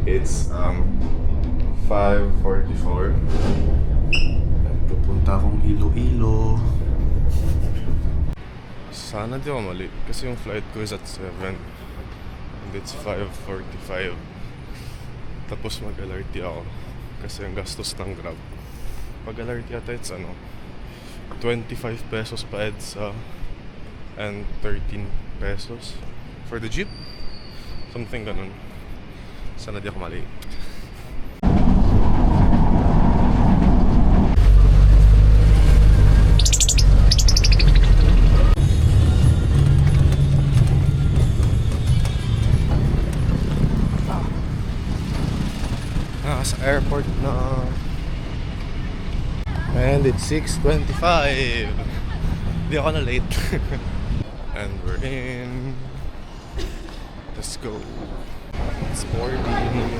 It's 5:44. At pupunta akong Iloilo. Sana di ako mali kasi yung flight ko is at 7 and it's 5:45. Tapos mag-LRT ako kasi ang gastos ng Grab. Pag LRT ata it's 25 pesos pa EDSA and 13 pesos for the jeep. Something ganun. Sana di ako mali. Sa airport na. And it's 6:25. Di ako na late. And we're in. Let's go. It's boarding.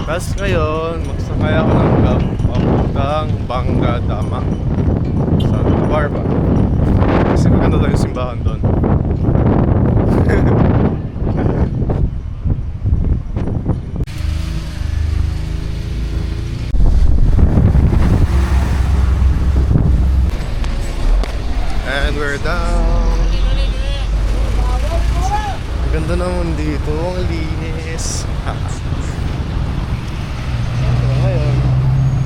Tapos ngayon, magsakay ako ng Grab papuntang Bangga Dama Santa Barbara. Kasi maganda daw yung simbahan doon. And we're down. Ang ganda naman dito, ang linis.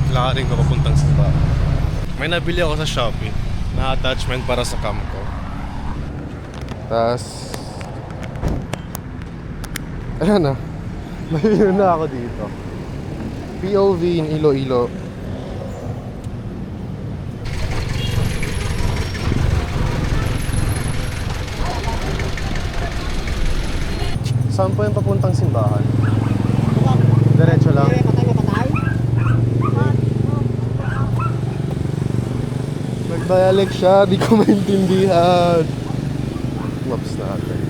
Lakarin ko papuntang simbahan. May nabili ako sa Shopee na attachment para sa cam ko. Tas ayan na, may view na ako dito. POV in Iloilo. Saan po yung papuntang simbahan? Diretso lang. Nag-dialect siya, di ko maintindihan. Maps natin.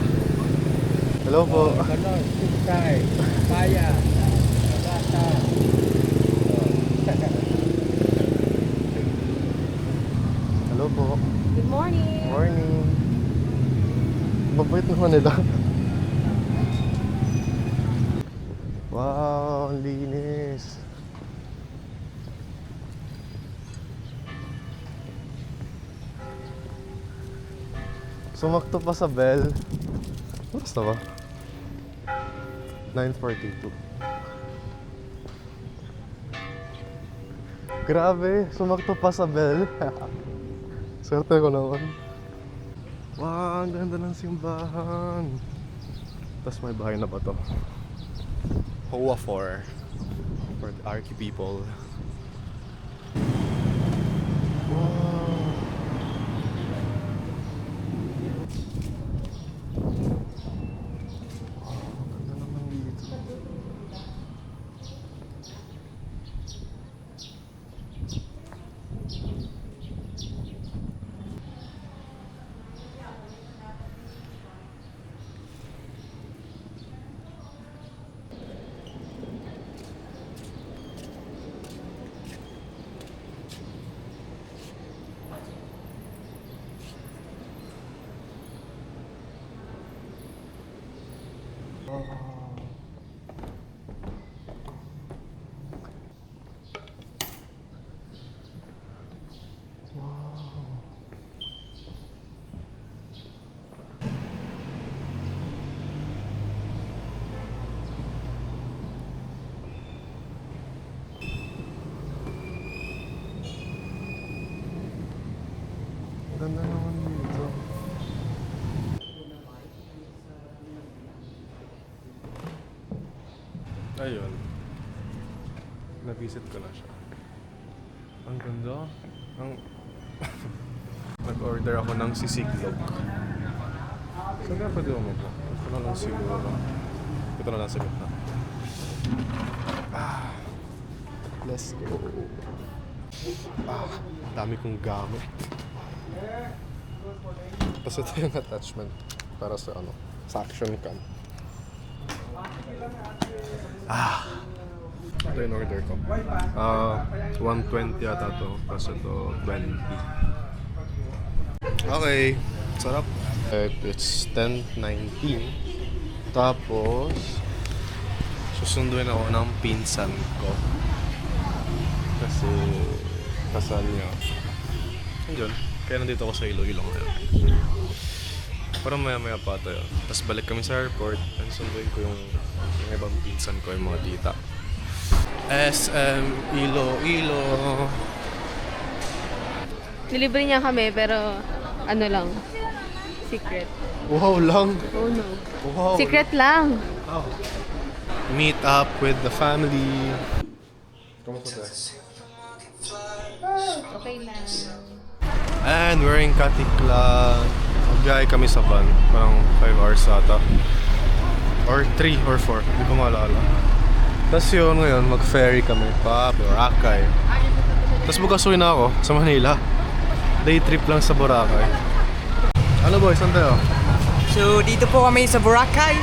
Hello po. Hello po. Good morning. Morning. Mabait naman nila. Wow, ang linis. Sumakto pa sa bell. Oras na ba? 9:42. Grabe, sumakto pa sa bell. Swerte ko naman. Wow, ang ganda ng simbahan. Tapos may bahay na ba to? HOA 4 for the Arky people. Ganda naman dito. Ayun. Na-visit ko na siya. Ang ganda. Nag-order ako ng sisiglog. Saan kaya pwede mo po? Ito na lang siguro. Ito na lang sa gitna. Let's go. Dami kong gamit. Tapos ito yung attachment para sa ano, sa action cam. Ito yung order ko. 120 yata to. Tapos ito 20. Okay. Sarap. It's 10:19. Tapos susunduin ako ng pinsan ko. Kasi kasal niya. Ayun. Kaya nandito ako sa Iloilo ngayon. Parang maya-maya pa tayo. Tapos balik kami sa airport. And sunduin ko yung ibang pinsan ko, yung mga tita. SM Iloilo. Nilibre niya kami pero ano lang, secret. Wow lang. Oh no. Wow. Secret lang. Oh. Meet up with the family. Kamusta tayo? Okay na. And we're in Katikla. Magbiyahe kami sa van. Parang 5 hours ata. Or 3 or 4. Hindi ko maalala. Tapos yun ngayon, mag-ferry kami pa Boracay. Tapos bugasuin na ako sa Manila. Day trip lang sa Boracay. Ano boy, saan tayo? So, dito po kami sa Boracay.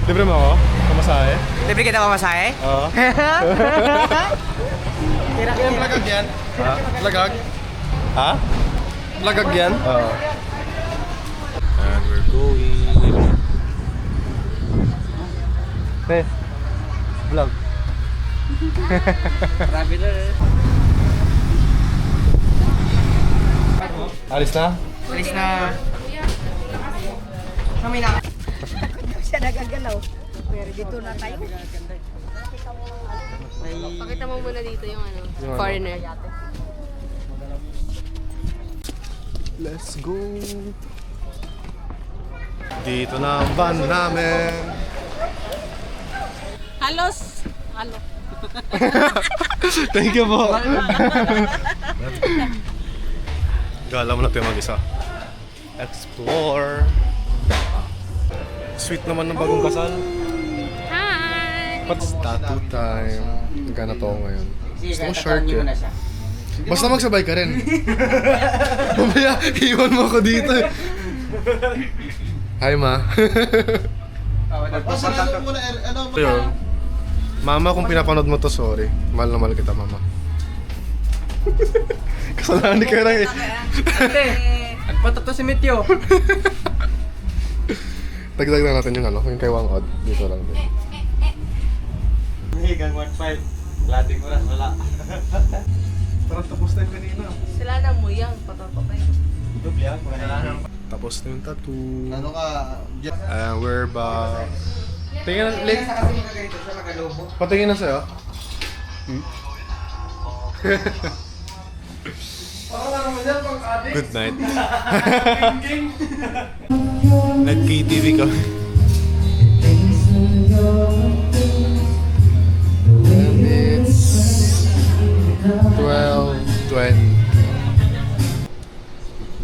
Libre mo ako? Kamasahe? Libre kita pamasahe? Oo. Kira-kira. Lagag yan? Ha? Lagag? Ha? Lagag yan? Oo. And we're going. Te, vlog. Traveler. Alis na? Alis na. Kami na. Siya nagagalaw. Pero dito na tayo. Pakita mo muna dito yung ano, Yung ano? foreigner. Let's go. Dito na ang van namin. Halos. Halo. Thank you po. Gala mo na tayo mag-isa. Explore. Sweet naman ng bagong kasal. Hi! What's tattoo time? Nagkana to ako ngayon. Gusto mo short eh. Basta magsabay ka rin. Mamaya, iwan mo ako dito eh. Hi ma. Ano muna, ano Ito yun. Mama, kung pinapanood mo to, sorry. Mahal na mahal kita, mama. Kasalanan ni Kera eh. Ate, nagpatato si Mityo. Dagdag na natin yung ano, yung kay Wang Od. Dito lang din. Higang 1.5. Lating oras, wala. Parang tapos na yung kanina. Sila na mo yan, patapapay. Doble ah, kailangan. Tapos na yung tattoo. Ano ka? And we're back. Tingin na, Lick. Kasi magaganito siya magalobo. Patingin na sa'yo. Good night. Nag-KTV kami. And it's 12:20.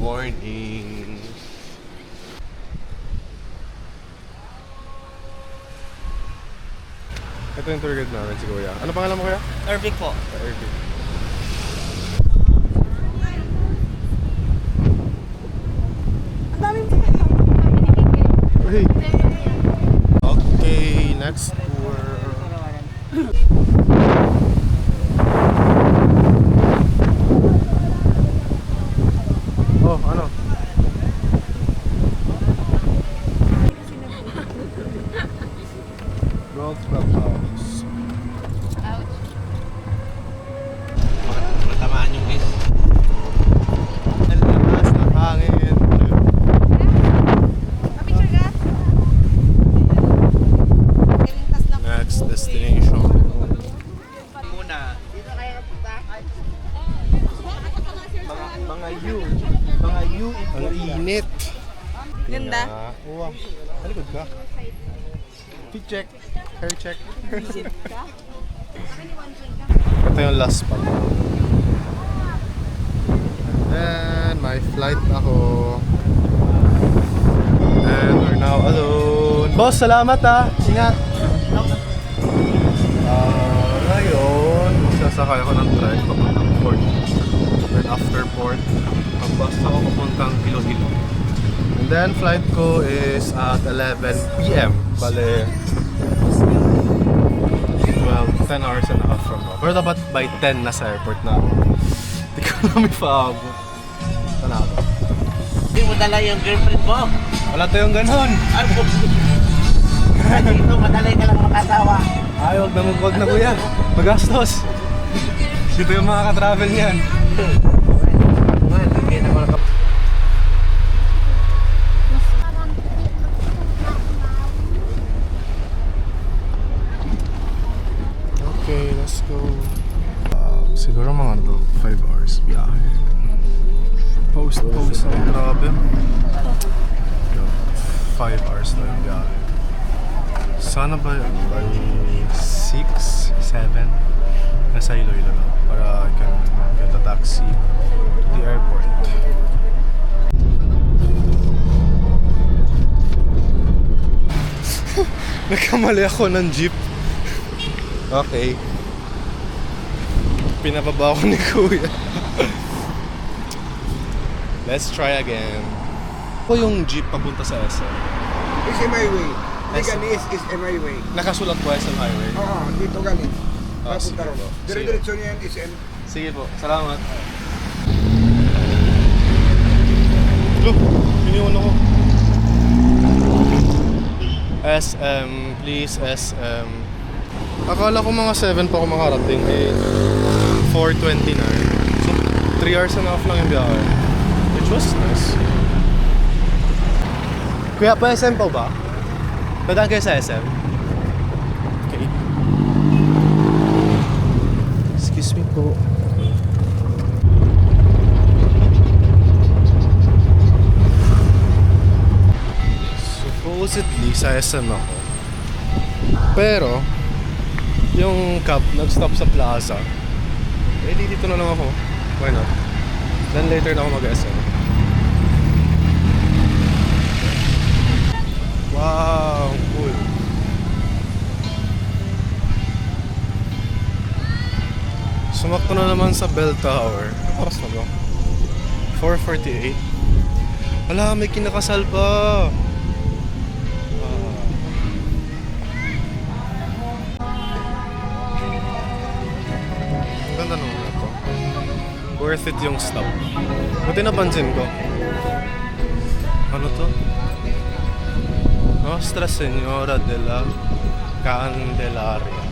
Morning. Ito yung tour guide namin si Kuya. Ano pangalan mo Kuya? Irving po. Irving. Hey. Okay, next tour. Oh, ano? Golf Clubhouse. Matamaan yung is. Ang lakas ng hangin. Next destination. Muna. Mga U. Ang init. Ganda. Wow. Talikod ka. Feet check. Hair check. Ito yung last spot. And my flight ako. And we're now alone. Boss, salamat ah. Ingat. Ngayon, sasakay ako ng trike papuntang port. Then after port, magbus ako papuntang Iloilo. And then flight ko is at 11 PM. Bale, 10 hours and a half from now. Pero dapat by 10 nasa airport na ako. Hindi ko na may paabot. Sana ako. Hindi mo dala yung girlfriend mo. Wala tayong ganun. Ay, dito, madalay ka lang makasawa. Ay, huwag na kuya. Magastos. Dito yung mga ka-travel niyan. Okay, let's go. Siguro mga 5 hours biyahe. Post. Grabe. 5 hours na yung biyahe. Sana ba by 6, 7 nasa Iloilo na para I can get a taxi to the airport. Nagkamali ako ng jeep. Okay. Pinababa ako ni Kuya. Let's try again. Ako yung jeep papunta sa SM. Is my way. Hindi gani is my way. Nakasulat po SM Highway. Oo, dito gani. Ah, sige Papunta ron. po. Dire-diretso niyan is Sige po, salamat. Look, yun ako. SM, please, SM. Akala ko mga 7 pa ako makarating eh. 4:20 na eh. So, 3 hours and a half lang yung biyahe. Which was nice. Kuya, pa SM pa ba? Padaan kayo sa SM? Okay. Excuse me po. Supposedly sa SM ako. Pero yung cab nag-stop sa plaza. Eh di dito na lang ako. Why not? Then later na ako mag-SM. Wow, cool. Sumakto na naman sa Bell Tower. Ano oras na ba? 4:48. Wala, may kinakasal pa. Ganda naman ito. Worth it yung stop. Buti napansin ko. Ano to? Nostra Senora de la Candelaria.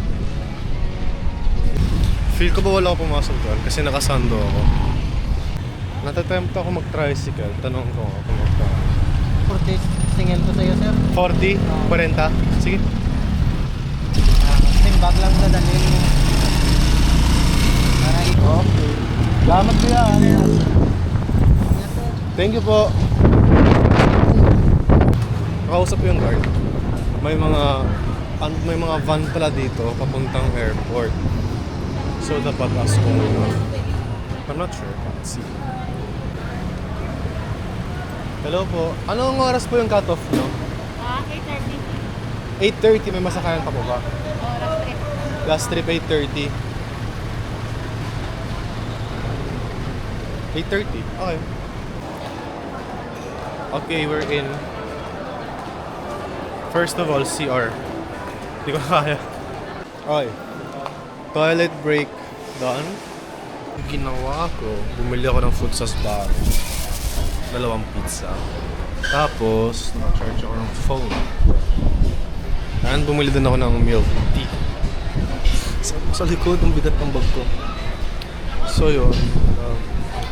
Feel ko ba wala ako pumasok doon kasi nakasando ako. Natatempt ako mag-tricycle. Tanong ko ako mag-tricycle. 40 single ko sa'yo, sir. 40? 40? Sige. Simbag lang sa dalhin mo. Para Okay. Salamat po yan. Thank you po. Nakausap yung guard. May mga van pala dito papuntang airport. So dapat ask ko muna. I'm not sure. Let's see. Hello po. Anong oras po yung cut-off nyo? 8:30. 8:30. May masakayan pa po ba? Last trip. Last trip 8:30. 8:30? Okay. Okay, we're in. First of all, CR. Hindi ko kaya. Okay. Toilet break done. Yung ginawa ko, bumili ako ng food sauce bar. 2 pizza. Tapos, naka-charge ako ng phone. And bumili din ako ng milk tea. Sa likod, ang bigat ng bag ko. So yun,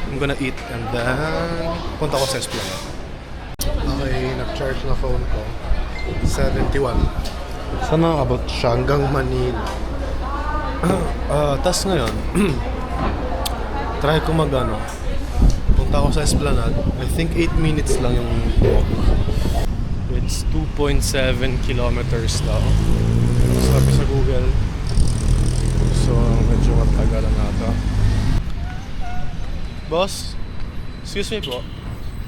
I'm gonna eat and then punta ko sa Esplanade. Okay, nag-charge na phone ko. 71. Saan nakakabot siya? Hanggang Manila. Tas ngayon, try ko punta ako sa Esplanade. I think 8 minutes lang yung walk. It's 2.7 kilometers daw. Sabi sa Google. So, medyo matagalan nata. Boss, excuse me po.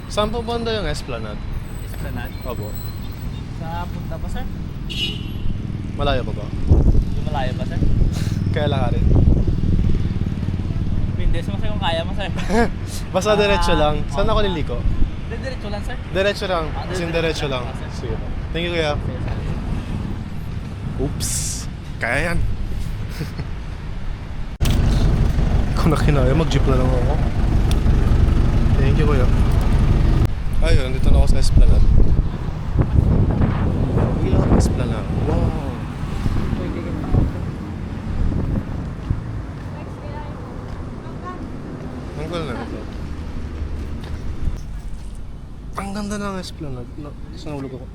Saan po banda yung Esplanade? Esplanade? Opo. Sa punta pa, sir? Malayo pa ba? Lumalayo pa, sir? Kaya lakarin. kung kaya mo, sir. Basta diretso lang. Saan ako liliko? Diretso lang, sir. Diretso lang. As in diretso lang. Diretso. Sige. Thank you, kuya. Oops. Kaya yan. Kung na kinaya, mag-jeep na lang ako. Thank you, kuya. Ayun, dito na ako sa Esplanade. Ilang Esplanade. Wow. Ang cool na ito. Ang ganda ng Esplanade. Tapos nahulog ako.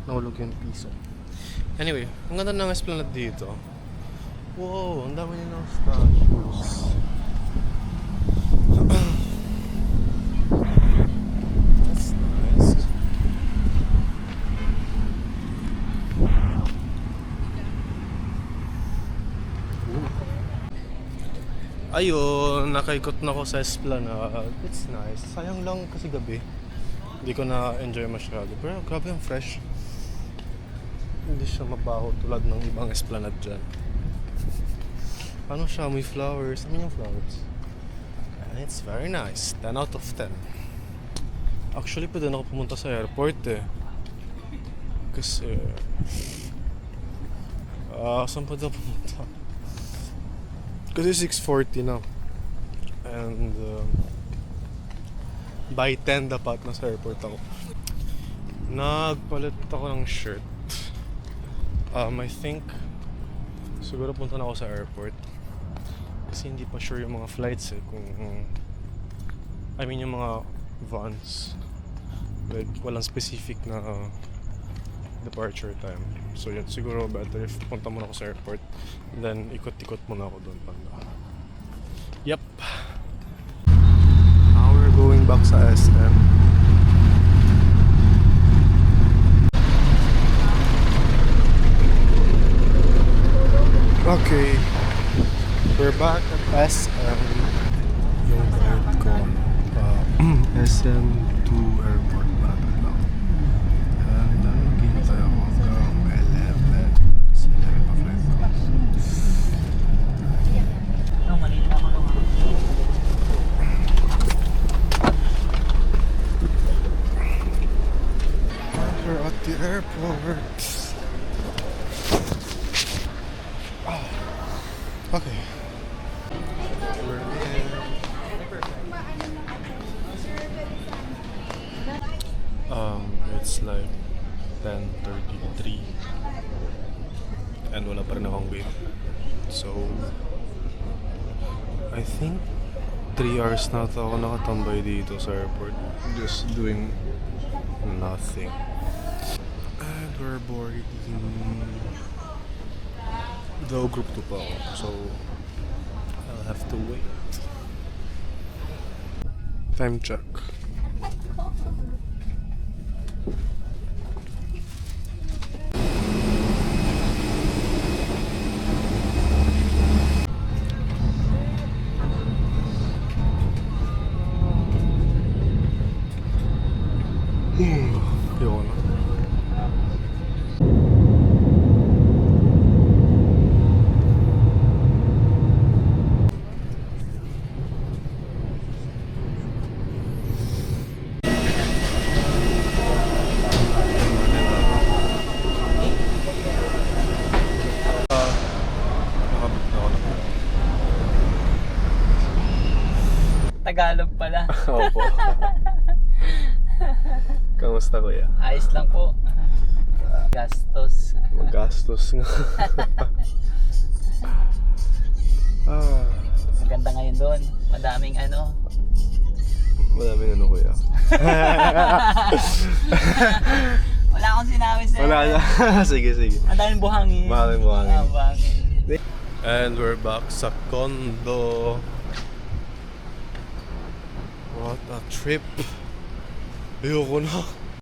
Nahulog yung piso. Anyway, ang ganda ng Esplanade dito. Wow, ang dami niya ng statues. That's nice. Ayun, nakaikot na ako sa Esplanade. It's nice. Sayang lang kasi gabi. Hindi ko na-enjoy masyado. Pero grabe ang fresh. Hindi siya mabaho tulad ng ibang Esplanade dyan. Ano siya? May flowers. I mean yung flowers. And it's very nice. 10 out of 10. Actually, pwede na ako pumunta sa airport eh. Kasi... saan pa daw pumunta? Kasi 6:40 na. And by 10 dapat nasa airport ako. Nagpalit ako ng shirt. I think siguro punta na ako sa airport. Kasi hindi pa sure yung mga flights eh. I mean yung mga vans. Like walang specific na departure time. So yun, siguro better if punta muna ako sa airport. Then ikot-ikot muna ako doon panda. Yep. Now we're going back sa SM. Okay. We're back at SM. Yung card ko. SM to airport pa lang. And naghihintay ako hanggang 11. Kasi meron pa flight ko. Maliit na ako nung We're at the airport. Okay. We're in. It's like 10:33 and wala pa rin akong wait. So I think 3 hours na ito ako nakatambay dito sa airport, just doing nothing. And we're boarding. Though group 2 pa ako, so I'll have to wait. Time check. Yun. Tagalog pala. Opo. Kamusta kuya? Ayos lang po. Gastos. Magastos nga. Maganda ngayon doon. Madaming ano. Madaming ano kuya. Wala akong sinabi sa'yo. Wala na. Sige, sige. Madaming buhangin. Madaming buhangin. Buhangin. And we're back sa condo. What a trip. Ayoko na.